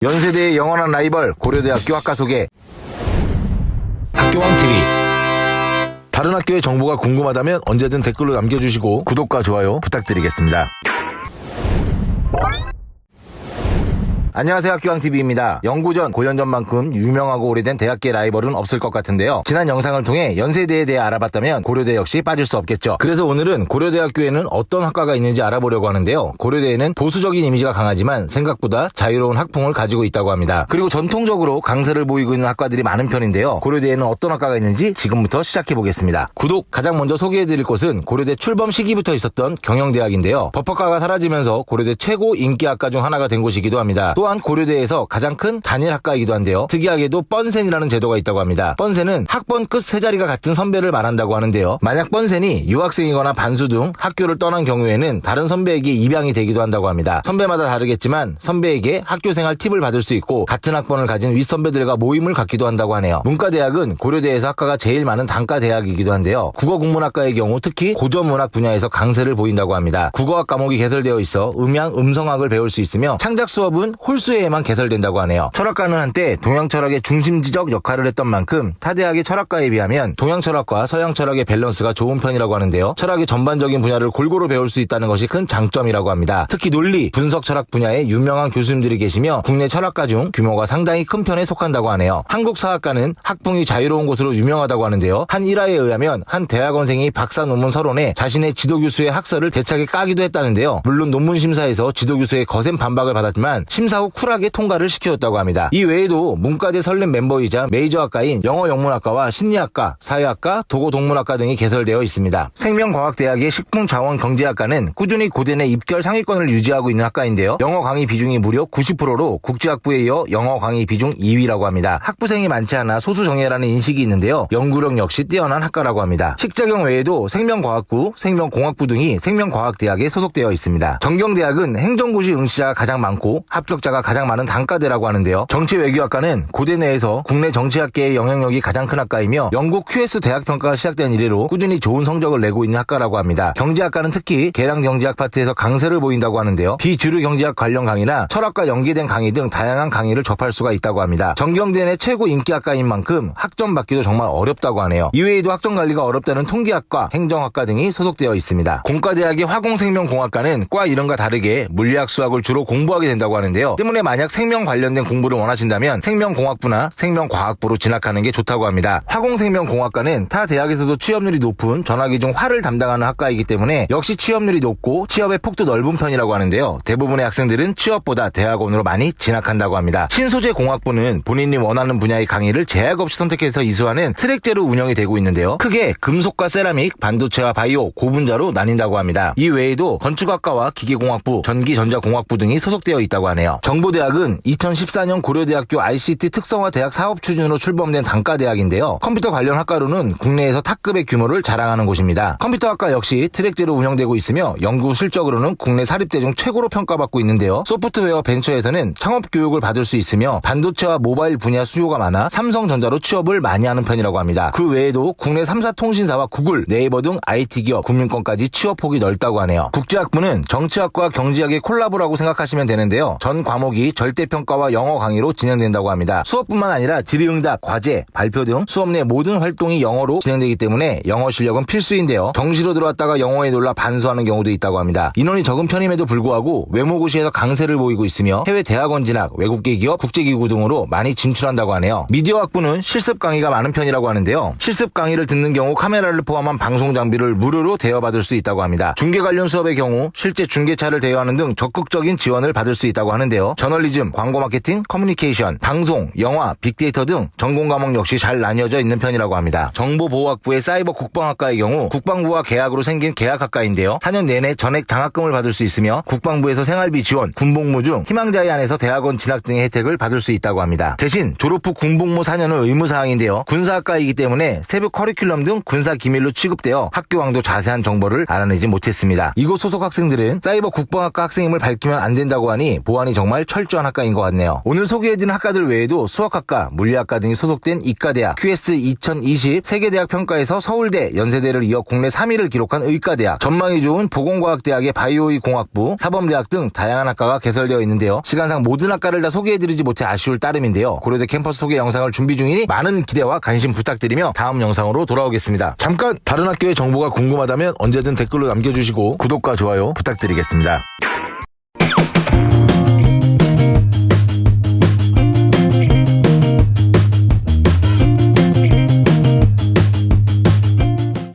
연세대의 영원한 라이벌 고려대학교 학과 소개 학교왕TV. 다른 학교의 정보가 궁금하다면 언제든 댓글로 남겨주시고 구독과 좋아요 부탁드리겠습니다. 안녕하세요, 학교왕TV입니다. 연구전, 고연전만큼 유명하고 오래된 대학계 라이벌은 없을 것 같은데요. 지난 영상을 통해 연세대에 대해 알아봤다면 고려대 역시 빠질 수 없겠죠. 그래서 오늘은 고려대학교에는 어떤 학과가 있는지 알아보려고 하는데요. 고려대에는 보수적인 이미지가 강하지만 생각보다 자유로운 학풍을 가지고 있다고 합니다. 그리고 전통적으로 강세를 보이고 있는 학과들이 많은 편인데요. 고려대에는 어떤 학과가 있는지 지금부터 시작해보겠습니다. 구독! 가장 먼저 소개해드릴 곳은 고려대 출범 시기부터 있었던 경영대학인데요. 법학과가 사라지면서 고려대 최고 인기학과 중 하나가 된 곳이기도 합니다. 또한 고려대에서 가장 큰 단일 학과이기도 한데요. 특이하게도 뻔센이라는 제도가 있다고 합니다. 뻔센은 학번 끝 세 자리가 같은 선배를 말한다고 하는데요. 만약 뻔센이 유학생이거나 반수 등 학교를 떠난 경우에는 다른 선배에게 입양이 되기도 한다고 합니다. 선배마다 다르겠지만 선배에게 학교생활 팁을 받을 수 있고 같은 학번을 가진 윗선배들과 모임을 갖기도 한다고 하네요. 문과대학은 고려대에서 학과가 제일 많은 단과대학이기도 한데요. 국어국문학과의 경우 특히 고전문학 분야에서 강세를 보인다고 합니다. 국어학 과목이 개설되어 있어 음양, 음성학을 배울 수 있으며 창작 수업은 홀수에만 개설된다고 하네요. 철학과는 한때 동양철학의 중심지적 역할을 했던 만큼 타 대학의 철학과에 비하면 동양철학과 서양철학의 밸런스가 좋은 편이라고 하는데요. 철학의 전반적인 분야를 골고루 배울 수 있다는 것이 큰 장점이라고 합니다. 특히 논리, 분석 철학 분야에 유명한 교수님들이 계시며 국내 철학과 중 규모가 상당히 큰 편에 속한다고 하네요. 한국사학과는 학풍이 자유로운 곳으로 유명하다고 하는데요. 한 일화에 의하면 한 대학원생이 박사 논문 서론에 자신의 지도교수의 학설을 대차게 까기도 했다는데요. 물론 논문 심사에서 지도교수의 거센 반박을 받았지만 심사 후 쿨하게 통과를 시켜줬다고 합니다. 이 외에도 문과대 설립 멤버이자 메이저 학과인 영어영문학과와 심리학과, 사회학과, 도고동문학과 등이 개설되어 있습니다. 생명과학대학의 식품자원경제학과는 꾸준히 고대 내 입결 상위권을 유지하고 있는 학과인데요. 영어 강의 비중이 무려 90%로 국제학부에 이어 영어 강의 비중 2위라고 합니다. 학부생이 많지 않아 소수정예라는 인식이 있는데요. 연구력 역시 뛰어난 학과라고 합니다. 식자경 외에도 생명과학부, 생명공학부 등이 생명과학대학에 소속되어 있습니다. 정경대학은 행정고시 응시자가 가장 많고 합격자가 가장 많은 단과대라고 하는데요. 정치외교학과는 고대 내에서 국내 정치학계의 영향력이 가장 큰 학과이며 영국 QS 대학평가가 시작된 이래로 꾸준히 좋은 성적을 내고 있는 학과라고 합니다. 경제학과는 특히 계량경제학 파트에서 강세를 보인다고 하는데요. 비주류 경제학 관련 강의나 철학과 연계된 강의 등 다양한 강의를 접할 수가 있다고 합니다. 정경대 내 최고 인기학과인 만큼 학점 받기도 정말 어렵다고 하네요. 이외에도 학점 관리가 어렵다는 통계학과, 행정학과 등이 소속되어 있습니다. 공과대학의 화공생명공학과는 과 이름과 다르게 물리학, 수학을 주로 공부하게 된다고 하는데요. 때문에 만약 생명 관련된 공부를 원하신다면 생명공학부나 생명과학부로 진학하는 게 좋다고 합니다. 화공생명공학과는 타 대학에서도 취업률이 높은 전화기 중 화를 담당하는 학과이기 때문에 역시 취업률이 높고 취업의 폭도 넓은 편이라고 하는데요. 대부분의 학생들은 취업보다 대학원으로 많이 진학한다고 합니다. 신소재공학부는 본인이 원하는 분야의 강의를 제약 없이 선택해서 이수하는 트랙제로 운영이 되고 있는데요. 크게 금속과 세라믹, 반도체와 바이오, 고분자로 나뉜다고 합니다. 이 외에도 건축학과와 기계공학부, 전기전자공학부 등이 소속되어 있다고 하네요. 정보대학은 2014년 고려대학교 ICT 특성화 대학 사업 추진으로 출범된 단과대학인데요. 컴퓨터 관련 학과로는 국내에서 탑급의 규모를 자랑하는 곳입니다. 컴퓨터학과 역시 트랙제로 운영되고 있으며 연구 실적으로는 국내 사립대 중 최고로 평가받고 있는데요. 소프트웨어 벤처에서는 창업 교육을 받을 수 있으며 반도체와 모바일 분야 수요가 많아 삼성전자로 취업을 많이 하는 편이라고 합니다. 그 외에도 국내 3사 통신사와 구글, 네이버 등 IT 기업, 국민권까지 취업 폭이 넓다고 하네요. 국제학부는 정치학과 경제학의 콜라보라고 생각하시면 되는데요. 전 과목이 절대평가와 영어 강의로 진행된다고 합니다. 수업뿐만 아니라 질의응답, 과제, 발표 등 수업 내 모든 활동이 영어로 진행되기 때문에 영어 실력은 필수인데요. 정시로 들어왔다가 영어에 놀라 반수하는 경우도 있다고 합니다. 인원이 적은 편임에도 불구하고 외모고시에서 강세를 보이고 있으며 해외 대학원 진학, 외국계 기업, 국제기구 등으로 많이 진출한다고 하네요. 미디어학부는 실습 강의가 많은 편이라고 하는데요. 실습 강의를 듣는 경우 카메라를 포함한 방송 장비를 무료로 대여받을 수 있다고 합니다. 중계 관련 수업의 경우 실제 중계차를 대여하는 등 적극적인 지원을 받을 수 있다고 하는데요. 저널리즘, 광고 마케팅, 커뮤니케이션, 방송, 영화, 빅데이터 등 전공 과목 역시 잘 나뉘어져 있는 편이라고 합니다. 정보보호학부의 사이버 국방학과의 경우 국방부와 계약으로 생긴 계약학과인데요. 4년 내내 전액 장학금을 받을 수 있으며 국방부에서 생활비 지원, 군복무 중 희망자에 한해서 대학원 진학 등의 혜택을 받을 수 있다고 합니다. 대신 졸업 후 군복무 4년은 의무사항인데요. 군사학과이기 때문에 세부 커리큘럼 등 군사 기밀로 취급되어 학교왕도 자세한 정보를 알아내지 못했습니다. 이곳 소속 학생들은 사이버 국방학과 학생임을 밝히면 안 된다고 하니 보안이 정말 정말 철저한 학과인 것 같네요. 오늘 소개해드린 학과들 외에도 수학학과, 물리학과 등이 소속된 이과대학, QS 2020 세계대학 평가에서 서울대, 연세대를 이어 국내 3위를 기록한 의과대학, 전망이 좋은 보건과학대학의 바이오의 공학부, 사범대학 등 다양한 학과가 개설되어 있는데요. 시간상 모든 학과를 다 소개해드리지 못해 아쉬울 따름인데요. 고려대 캠퍼스 소개 영상을 준비 중이니 많은 기대와 관심 부탁드리며 다음 영상으로 돌아오겠습니다. 잠깐 다른 학교의 정보가 궁금하다면 언제든 댓글로 남겨주시고 구독과 좋아요 부탁드리겠습니다.